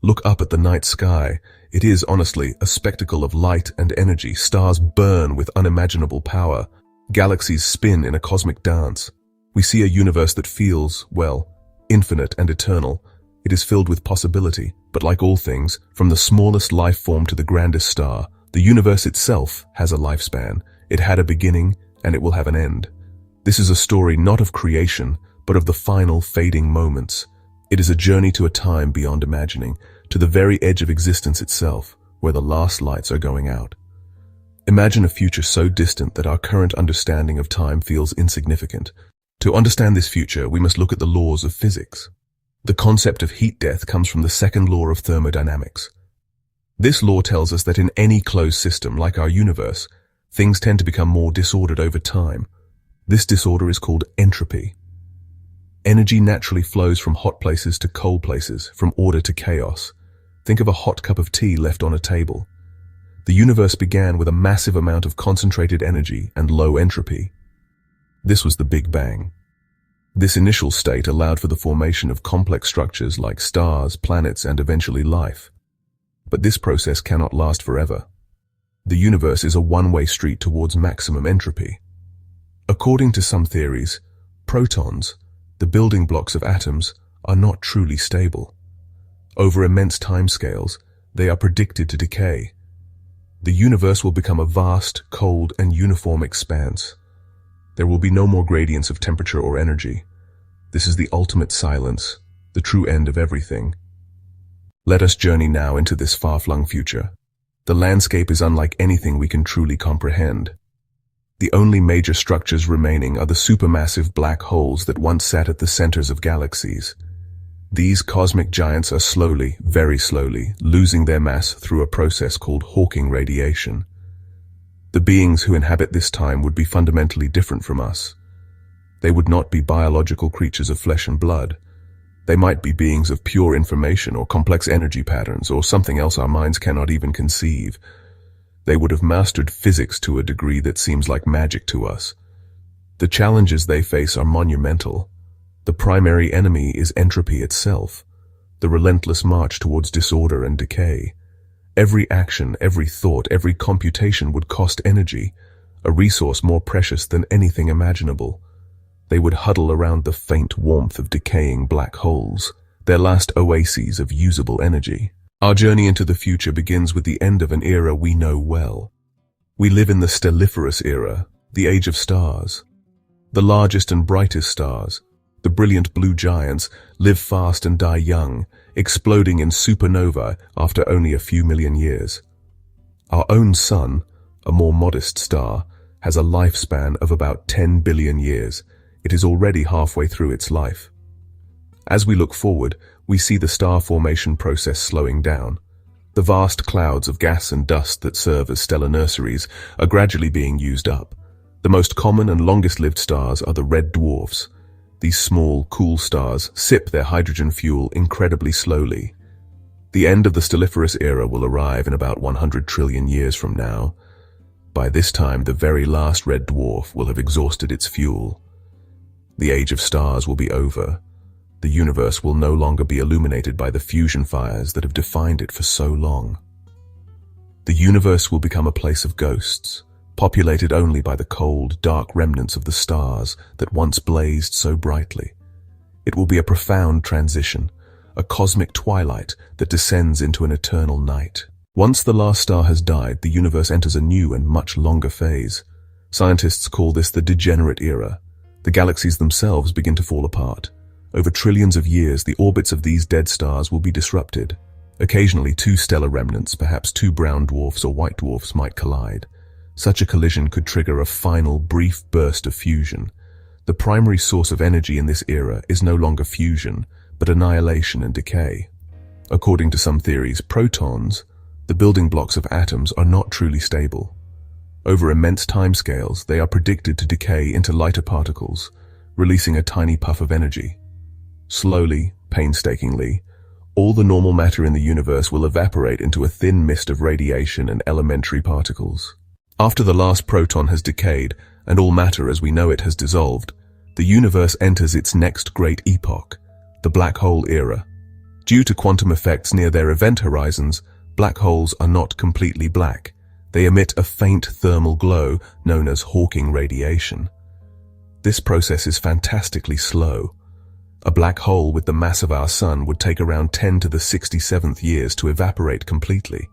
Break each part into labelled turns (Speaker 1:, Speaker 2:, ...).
Speaker 1: Look up at the night sky. It is, honestly, a spectacle of light and energy. Stars burn with unimaginable power. Galaxies spin in a cosmic dance. We see a universe that feels, well, infinite and eternal. It is filled with possibility, but like all things, from the smallest life form to the grandest star, the universe itself has a lifespan. It had a beginning, and it will have an end. This is a story not of creation, but of the final fading moments. It is a journey to a time beyond imagining, to the very edge of existence itself, where the last lights are going out. Imagine a future so distant that our current understanding of time feels insignificant. To understand this future, we must look at the laws of physics. The concept of heat death comes from the second law of thermodynamics. This law tells us that in any closed system, like our universe, things tend to become more disordered over time. This disorder is called entropy. Energy naturally flows from hot places to cold places, from order to chaos. Think of a hot cup of tea left on a table. The universe began with a massive amount of concentrated energy and low entropy. This was the Big Bang. This initial state allowed for the formation of complex structures like stars, planets, and eventually life. But this process cannot last forever. The universe is a one-way street towards maximum entropy. According to some theories, protons, the building blocks of atoms, are not truly stable. Over immense timescales, they are predicted to decay. The universe will become a vast, cold, and uniform expanse. There will be no more gradients of temperature or energy. This is the ultimate silence, the true end of everything. Let us journey now into this far-flung future. The landscape is unlike anything we can truly comprehend. The only major structures remaining are the supermassive black holes that once sat at the centers of galaxies. These cosmic giants are slowly, very slowly, losing their mass through a process called Hawking radiation. The beings who inhabit this time would be fundamentally different from us. They would not be biological creatures of flesh and blood. They might be beings of pure information or complex energy patterns or something else our minds cannot even conceive. They would have mastered physics to a degree that seems like magic to us. The challenges they face are monumental. The primary enemy is entropy itself, the relentless march towards disorder and decay. Every action, every thought, every computation would cost energy, a resource more precious than anything imaginable. They would huddle around the faint warmth of decaying black holes, their last oases of usable energy. Our journey into the future begins with the end of an era we know well. We live in the Stelliferous Era, the age of stars. The largest and brightest stars, the brilliant blue giants, live fast and die young, exploding in supernova after only a few million years. Our own sun, a more modest star, has a lifespan of about 10 billion years. It is already halfway through its life. As we look forward, we see the star formation process slowing down. The vast clouds of gas and dust that serve as stellar nurseries are gradually being used up. The most common and longest-lived stars are the red dwarfs. These small, cool stars sip their hydrogen fuel incredibly slowly. The end of the Stelliferous Era will arrive in about 100 trillion years from now. By this time, the very last red dwarf will have exhausted its fuel. The age of stars will be over. The universe will no longer be illuminated by the fusion fires that have defined it for so long. The universe will become a place of ghosts, populated only by the cold, dark remnants of the stars that once blazed so brightly. It will be a profound transition, a cosmic twilight that descends into an eternal night. Once the last star has died, the universe enters a new and much longer phase. Scientists call this the Degenerate Era. The galaxies themselves begin to fall apart. Over trillions of years, the orbits of these dead stars will be disrupted. Occasionally, two stellar remnants, perhaps two brown dwarfs or white dwarfs, might collide. Such a collision could trigger a final, brief burst of fusion. The primary source of energy in this era is no longer fusion, but annihilation and decay. According to some theories, protons, the building blocks of atoms, are not truly stable. Over immense timescales, they are predicted to decay into lighter particles, releasing a tiny puff of energy. Slowly, painstakingly, all the normal matter in the universe will evaporate into a thin mist of radiation and elementary particles. After the last proton has decayed and all matter as we know it has dissolved, the universe enters its next great epoch, the black hole era. Due to quantum effects near their event horizons, black holes are not completely black. They emit a faint thermal glow known as Hawking radiation. This process is fantastically slow. A black hole with the mass of our Sun would take around 10 to the 67th years to evaporate completely.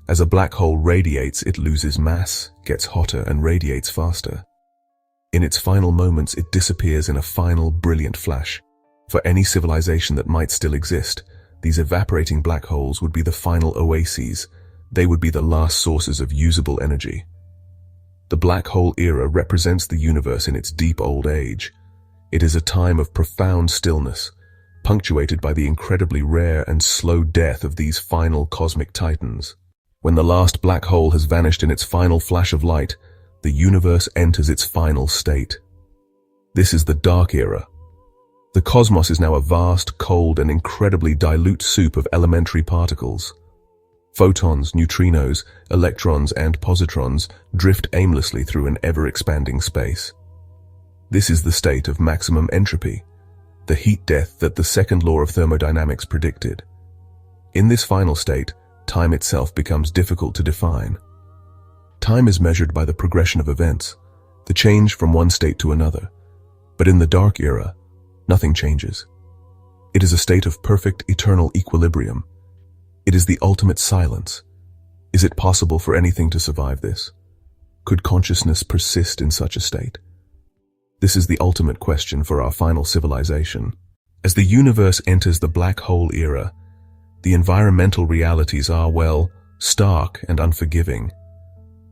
Speaker 1: As a black hole radiates, it loses mass, gets hotter, and radiates faster. In its final moments, it disappears in a final, brilliant flash. For any civilization that might still exist, these evaporating black holes would be the final oases. They would be the last sources of usable energy. The black hole era represents the universe in its deep old age. It is a time of profound stillness, punctuated by the incredibly rare and slow death of these final cosmic titans. When the last black hole has vanished in its final flash of light, the universe enters its final state. This is the dark era. The cosmos is now a vast, cold, and incredibly dilute soup of elementary particles. Photons, neutrinos, electrons, and positrons drift aimlessly through an ever-expanding space. This is the state of maximum entropy, the heat death that the second law of thermodynamics predicted. In this final state, time itself becomes difficult to define. Time is measured by the progression of events, the change from one state to another. But in the dark era, nothing changes. It is a state of perfect eternal equilibrium. It is the ultimate silence. Is it possible for anything to survive this? Could consciousness persist in such a state? This is the ultimate question for our final civilization. As the universe enters the black hole era, the environmental realities are, well, stark and unforgiving.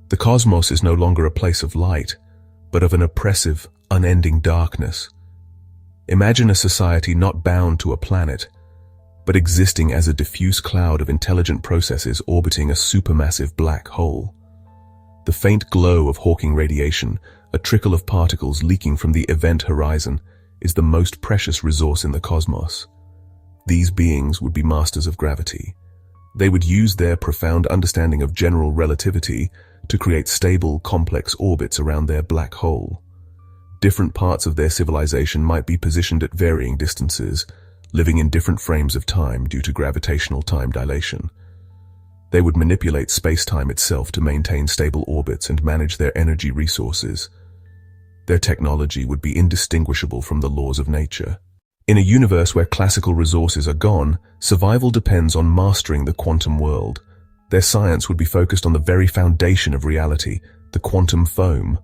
Speaker 1: The cosmos is no longer a place of light, but of an oppressive, unending darkness. Imagine a society not bound to a planet, but existing as a diffuse cloud of intelligent processes orbiting a supermassive black hole. The faint glow of Hawking radiation, a trickle of particles leaking from the event horizon, is the most precious resource in the cosmos. These beings would be masters of gravity. They would use their profound understanding of general relativity to create stable, complex orbits around their black hole. Different parts of their civilization might be positioned at varying distances, living in different frames of time due to gravitational time dilation. They would manipulate space-time itself to maintain stable orbits and manage their energy resources. Their technology would be indistinguishable from the laws of nature. In a universe where classical resources are gone, survival depends on mastering the quantum world. Their science would be focused on the very foundation of reality, the quantum foam.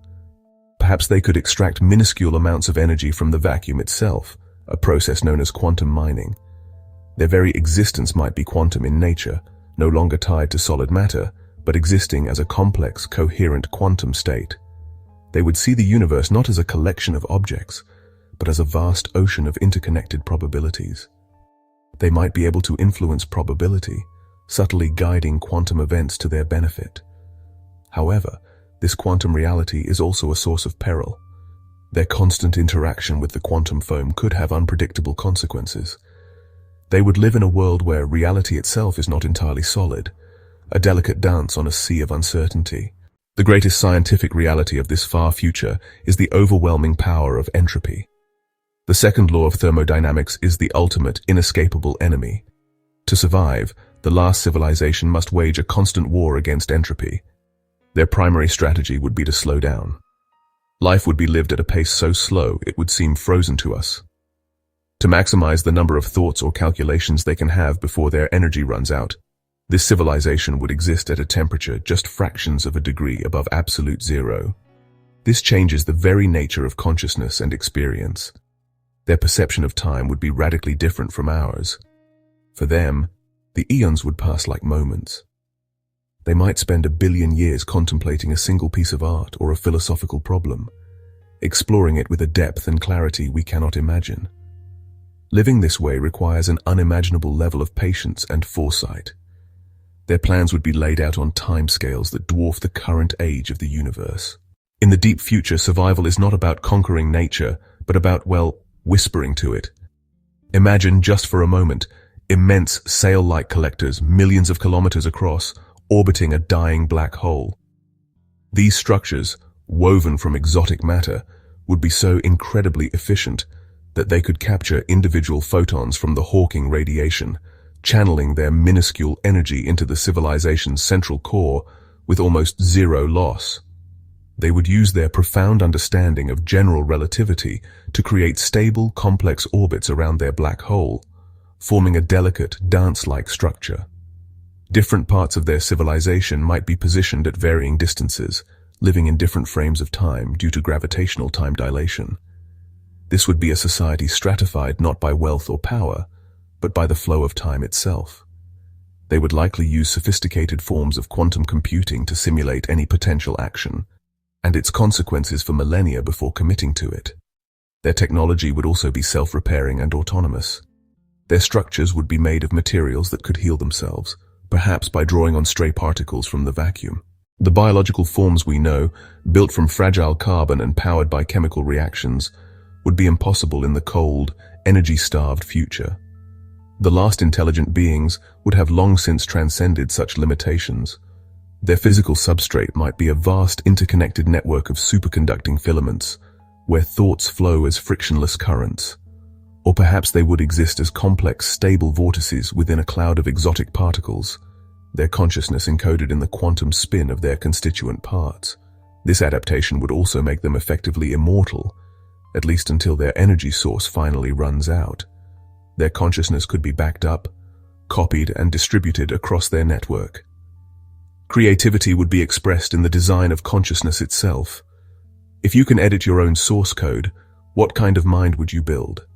Speaker 1: Perhaps they could extract minuscule amounts of energy from the vacuum itself, a process known as quantum mining. Their very existence might be quantum in nature, no longer tied to solid matter, but existing as a complex, coherent quantum state. They would see the universe not as a collection of objects, but as a vast ocean of interconnected probabilities. They might be able to influence probability, subtly guiding quantum events to their benefit. However, this quantum reality is also a source of peril. Their constant interaction with the quantum foam could have unpredictable consequences. They would live in a world where reality itself is not entirely solid, a delicate dance on a sea of uncertainty. The greatest scientific reality of this far future is the overwhelming power of entropy. The second law of thermodynamics is the ultimate, inescapable enemy. To survive, the last civilization must wage a constant war against entropy. Their primary strategy would be to slow down. Life would be lived at a pace so slow it would seem frozen to us. To maximize the number of thoughts or calculations they can have before their energy runs out, this civilization would exist at a temperature just fractions of a degree above absolute zero. This changes the very nature of consciousness and experience. Their perception of time would be radically different from ours. For them, the eons would pass like moments. They might spend 1 billion years contemplating a single piece of art or a philosophical problem, exploring it with a depth and clarity we cannot imagine. Living this way requires an unimaginable level of patience and foresight. Their plans would be laid out on timescales that dwarf the current age of the universe. In the deep future, survival is not about conquering nature, but about, well, whispering to it. Imagine, just for a moment, immense sail-like collectors millions of kilometers across, orbiting a dying black hole. These structures, woven from exotic matter, would be so incredibly efficient that they could capture individual photons from the Hawking radiation, channeling their minuscule energy into the civilization's central core with almost zero loss. They would use their profound understanding of general relativity to create stable, complex orbits around their black hole, forming a delicate, dance-like structure. Different parts of their civilization might be positioned at varying distances, living in different frames of time due to gravitational time dilation. This would be a society stratified not by wealth or power, but by the flow of time itself. They would likely use sophisticated forms of quantum computing to simulate any potential action, and its consequences for millennia before committing to it. Their technology would also be self-repairing and autonomous. Their structures would be made of materials that could heal themselves, perhaps by drawing on stray particles from the vacuum. The biological forms we know, built from fragile carbon and powered by chemical reactions, would be impossible in the cold, energy-starved future. The last intelligent beings would have long since transcended such limitations. Their physical substrate might be a vast interconnected network of superconducting filaments, where thoughts flow as frictionless currents. Or perhaps they would exist as complex, stable vortices within a cloud of exotic particles, their consciousness encoded in the quantum spin of their constituent parts. This adaptation would also make them effectively immortal, at least until their energy source finally runs out. Their consciousness could be backed up, copied, and distributed across their network. Creativity would be expressed in the design of consciousness itself. If you can edit your own source code, what kind of mind would you build?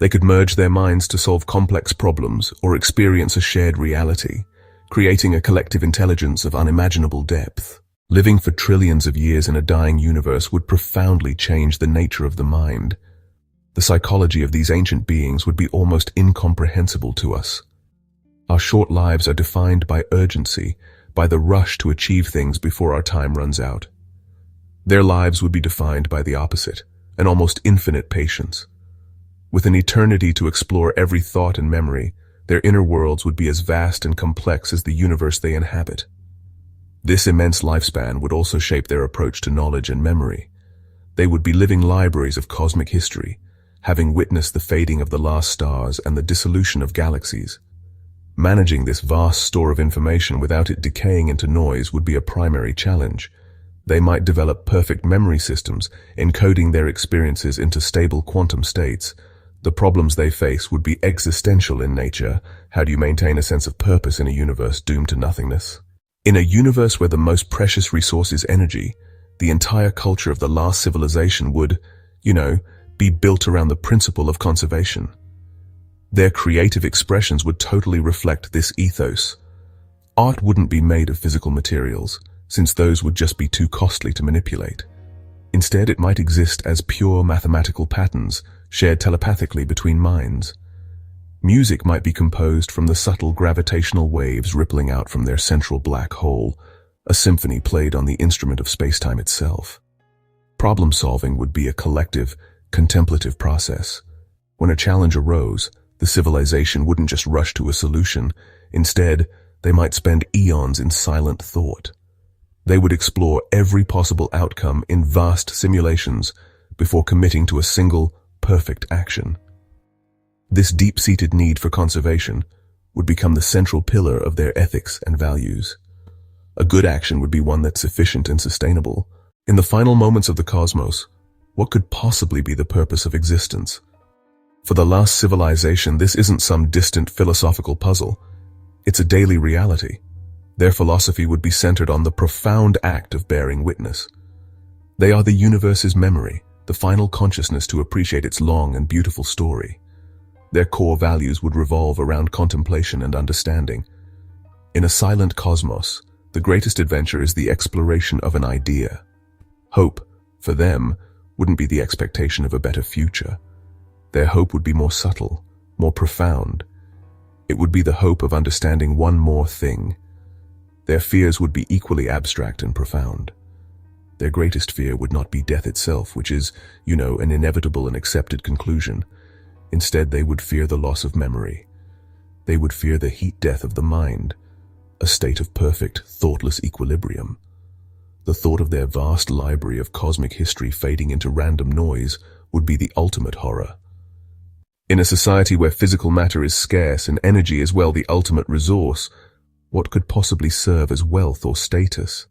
Speaker 1: They could merge their minds to solve complex problems or experience a shared reality, creating a collective intelligence of unimaginable depth. Living for trillions of years in a dying universe would profoundly change the nature of the mind. The psychology of these ancient beings would be almost incomprehensible to us. Our short lives are defined by urgency, by the rush to achieve things before our time runs out. Their lives would be defined by the opposite, an almost infinite patience. With an eternity to explore every thought and memory, their inner worlds would be as vast and complex as the universe they inhabit. This immense lifespan would also shape their approach to knowledge and memory. They would be living libraries of cosmic history, having witnessed the fading of the last stars and the dissolution of galaxies. Managing this vast store of information without it decaying into noise would be a primary challenge. They might develop perfect memory systems, encoding their experiences into stable quantum states. The problems they face would be existential in nature. How do you maintain a sense of purpose in a universe doomed to nothingness? In a universe where the most precious resource is energy, the entire culture of the last civilization would, be built around the principle of conservation. Their creative expressions would totally reflect this ethos. Art wouldn't be made of physical materials, since those would just be too costly to manipulate. Instead, it might exist as pure mathematical patterns, shared telepathically between minds. Music might be composed from the subtle gravitational waves rippling out from their central black hole, a symphony played on the instrument of space-time itself. Problem-solving would be a collective, contemplative process. When a challenge arose, the civilization wouldn't just rush to a solution. Instead, they might spend eons in silent thought. They would explore every possible outcome in vast simulations before committing to a single, perfect action. This deep-seated need for conservation would become the central pillar of their ethics and values. A good action would be one that's efficient and sustainable. In the final moments of the cosmos, what could possibly be the purpose of existence? For the last civilization, this isn't some distant philosophical puzzle. It's a daily reality. Their philosophy would be centered on the profound act of bearing witness. They are the universe's memory, the final consciousness to appreciate its long and beautiful story. Their core values would revolve around contemplation and understanding. In a silent cosmos, the greatest adventure is the exploration of an idea. Hope, for them, wouldn't be the expectation of a better future. Their hope would be more subtle, more profound. It would be the hope of understanding one more thing. Their fears would be equally abstract and profound. Their greatest fear would not be death itself, which is, an inevitable and accepted conclusion. Instead, they would fear the loss of memory. They would fear the heat death of the mind, a state of perfect, thoughtless equilibrium. The thought of their vast library of cosmic history fading into random noise would be the ultimate horror. In a society where physical matter is scarce and energy is, well, the ultimate resource, what could possibly serve as wealth or status?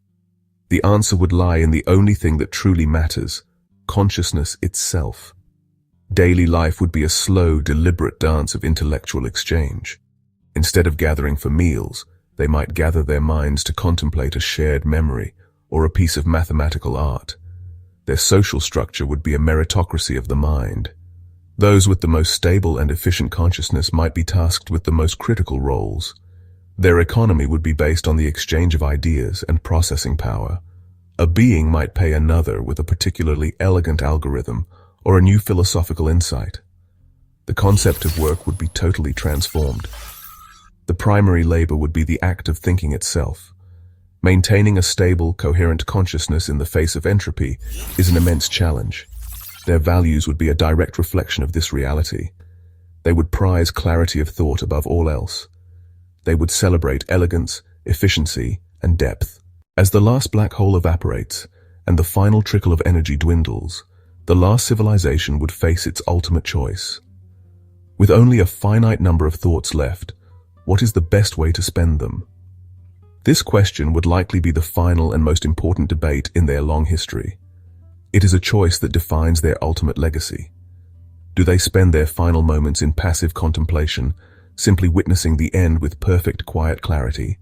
Speaker 1: The answer would lie in the only thing that truly matters: consciousness itself. Daily life would be a slow, deliberate dance of intellectual exchange. Instead of gathering for meals, they might gather their minds to contemplate a shared memory or a piece of mathematical art. Their social structure would be a meritocracy of the mind. Those with the most stable and efficient consciousness might be tasked with the most critical roles. Their economy would be based on the exchange of ideas and processing power. A being might pay another with a particularly elegant algorithm or a new philosophical insight. The concept of work would be totally transformed. The primary labor would be the act of thinking itself. Maintaining a stable, coherent consciousness in the face of entropy is an immense challenge. Their values would be a direct reflection of this reality. They would prize clarity of thought above all else. They would celebrate elegance, efficiency, and depth. As the last black hole evaporates and the final trickle of energy dwindles, the last civilization would face its ultimate choice. With only a finite number of thoughts left, what is the best way to spend them? This question would likely be the final and most important debate in their long history. It is a choice that defines their ultimate legacy. Do they spend their final moments in passive contemplation, simply witnessing the end with perfect quiet clarity?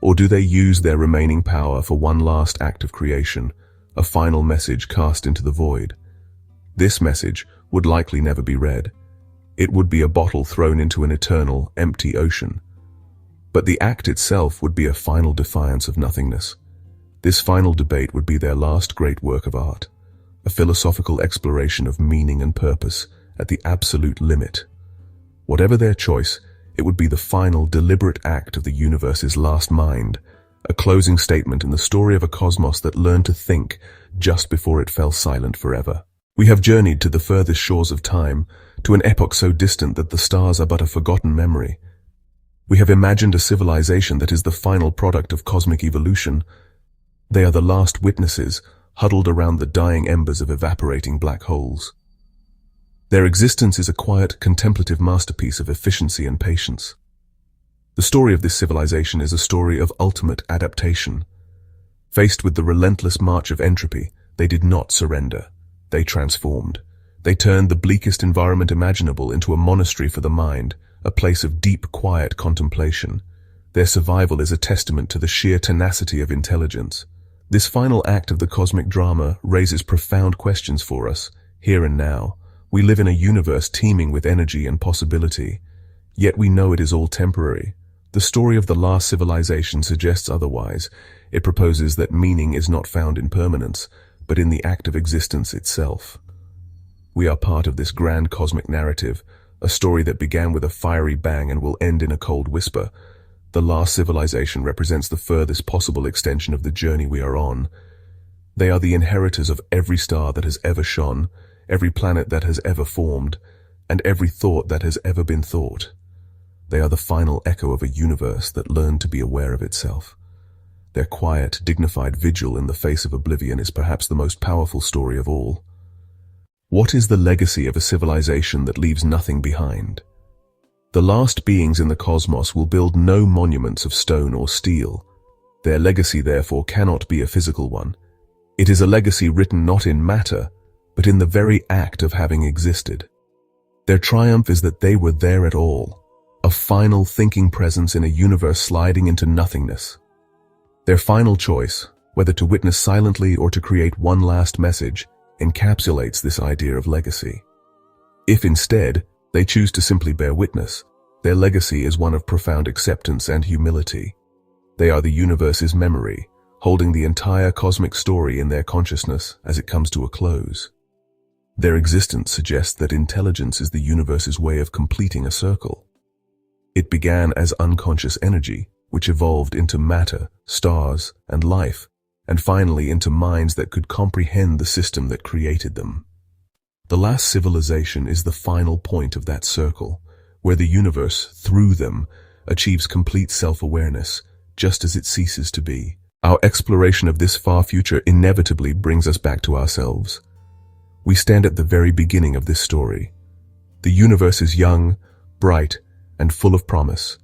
Speaker 1: Or do they use their remaining power for one last act of creation, a final message cast into the void? This message would likely never be read. It would be a bottle thrown into an eternal, empty ocean. But the act itself would be a final defiance of nothingness. This final debate would be their last great work of art, a philosophical exploration of meaning and purpose at the absolute limit. Whatever their choice, it would be the final, deliberate act of the universe's last mind, a closing statement in the story of a cosmos that learned to think just before it fell silent forever. We have journeyed to the furthest shores of time, to an epoch so distant that the stars are but a forgotten memory. We have imagined a civilization that is the final product of cosmic evolution. They are the last witnesses, huddled around the dying embers of evaporating black holes. Their existence is a quiet, contemplative masterpiece of efficiency and patience. The story of this civilization is a story of ultimate adaptation. Faced with the relentless march of entropy, they did not surrender. They transformed. They turned the bleakest environment imaginable into a monastery for the mind, a place of deep, quiet contemplation. Their survival is a testament to the sheer tenacity of intelligence. This final act of the cosmic drama raises profound questions for us, here and now. We live in a universe teeming with energy and possibility, yet we know it is all temporary. The story of the last civilization suggests otherwise. It proposes that meaning is not found in permanence, but in the act of existence itself. We are part of this grand cosmic narrative, a story that began with a fiery bang and will end in a cold whisper. The last civilization represents the furthest possible extension of the journey we are on. They are the inheritors of every star that has ever shone, every planet that has ever formed, and every thought that has ever been thought. They are the final echo of a universe that learned to be aware of itself. Their quiet, dignified vigil in the face of oblivion is perhaps the most powerful story of all. What is the legacy of a civilization that leaves nothing behind? The last beings in the cosmos will build no monuments of stone or steel. Their legacy, therefore, cannot be a physical one. It is a legacy written not in matter, but in the very act of having existed. Their triumph is that they were there at all, a final thinking presence in a universe sliding into nothingness. Their final choice, whether to witness silently or to create one last message, encapsulates this idea of legacy. If instead, they choose to simply bear witness, their legacy is one of profound acceptance and humility. They are the universe's memory, holding the entire cosmic story in their consciousness as it comes to a close. Their existence suggests that intelligence is the universe's way of completing a circle. It began as unconscious energy, which evolved into matter, stars, and life, and finally into minds that could comprehend the system that created them. The last civilization is the final point of that circle, where the universe, through them, achieves complete self-awareness, just as it ceases to be. Our exploration of this far future inevitably brings us back to ourselves. We stand at the very beginning of this story. The universe is young, bright, and full of promise.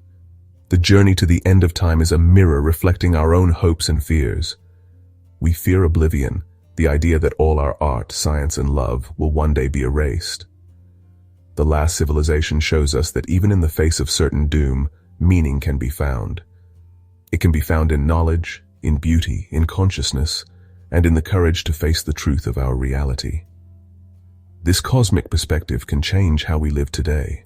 Speaker 1: The journey to the end of time is a mirror reflecting our own hopes and fears. We fear oblivion, the idea that all our art, science, and love will one day be erased. The last civilization shows us that even in the face of certain doom, meaning can be found. It can be found in knowledge, in beauty, in consciousness, and in the courage to face the truth of our reality. This cosmic perspective can change how we live today.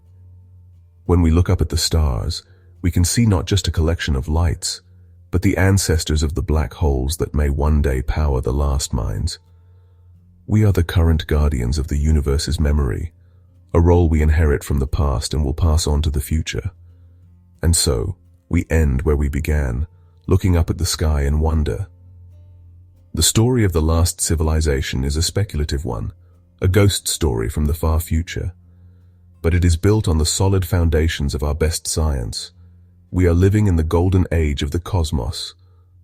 Speaker 1: When we look up at the stars, we can see not just a collection of lights, but the ancestors of the black holes that may one day power the last minds. We are the current guardians of the universe's memory, a role we inherit from the past and will pass on to the future. And so, we end where we began, looking up at the sky in wonder. The story of the last civilization is a speculative one, a ghost story from the far future. But it is built on the solid foundations of our best science. We are living in the golden age of the cosmos,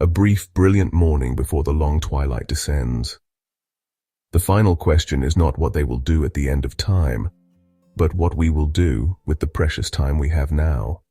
Speaker 1: a brief, brilliant morning before the long twilight descends. The final question is not what they will do at the end of time, but what we will do with the precious time we have now.